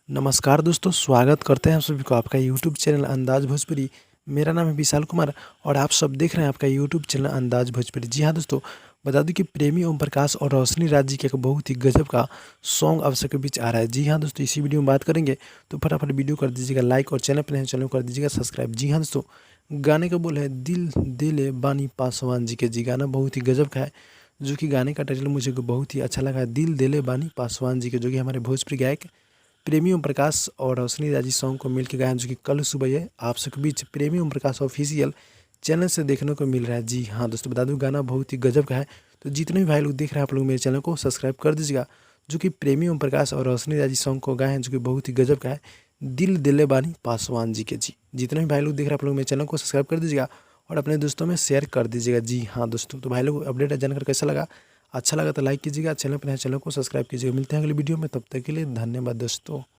नमस्कार दोस्तों, स्वागत करते हैं हम सभी को आपका यूट्यूब चैनल अंदाज भोजपुरी। मेरा नाम है विशाल कुमार और आप सब देख रहे हैं आपका यूट्यूब चैनल अंदाज भोजपुरी। जी हाँ दोस्तों, बता दूं कि प्रेमी ओम प्रकाश और रोशनी राज जी का एक बहुत ही गजब का सॉन्ग आप सबके बीच आ रहा है। जी हाँ दोस्तों, इसी वीडियो में बात करेंगे तो फटाफट वीडियो कर दीजिएगा लाइक और चैनल पर नए चैनल को कर दीजिएगा सब्सक्राइब। जी हाँ दोस्तों, गाने का बोल है दिल दिले बानी पासवान जी के। जी गाना बहुत ही गजब का है, जो कि गाने का टाइटल मुझे बहुत ही अच्छा लगा है, दिल दिले बानी पासवान जी के, जो कि हमारे भोजपुरी गायक प्रेमी ओम प्रकाश और रोशनी राजी सॉन्ग को मिलकर गाया, जो कि कल सुबह है आप सबके बीच प्रेमी ओम प्रकाश ऑफिशियल चैनल से देखने को मिल रहा है। जी हाँ दोस्तों, बता दूं गाना बहुत ही गजब का है। तो जितने भी भाई लोग देख रहे हैं आप लोग मेरे चैनल को सब्सक्राइब कर दीजिएगा, जो कि प्रेमी ओम प्रकाश और रोशनी राजी सॉन्ग को गाए हैं, जो कि बहुत ही गजब का है, दिल दिले बानी पासवान जी के। जी जितने भी भाई लोग देख रहे हैं आप लोग मेरे चैनल को सब्सक्राइब कर दीजिएगा और अपने दोस्तों में शेयर कर दीजिएगा। जी हाँ दोस्तों, तो भाई लोग अपडेट जानकर कैसा लगा, अच्छा लगा तो लाइक कीजिएगा, चैनल पर नए चैनल को सब्सक्राइब कीजिएगा। मिलते हैं अगली वीडियो में, तब तक के लिए धन्यवाद दोस्तों।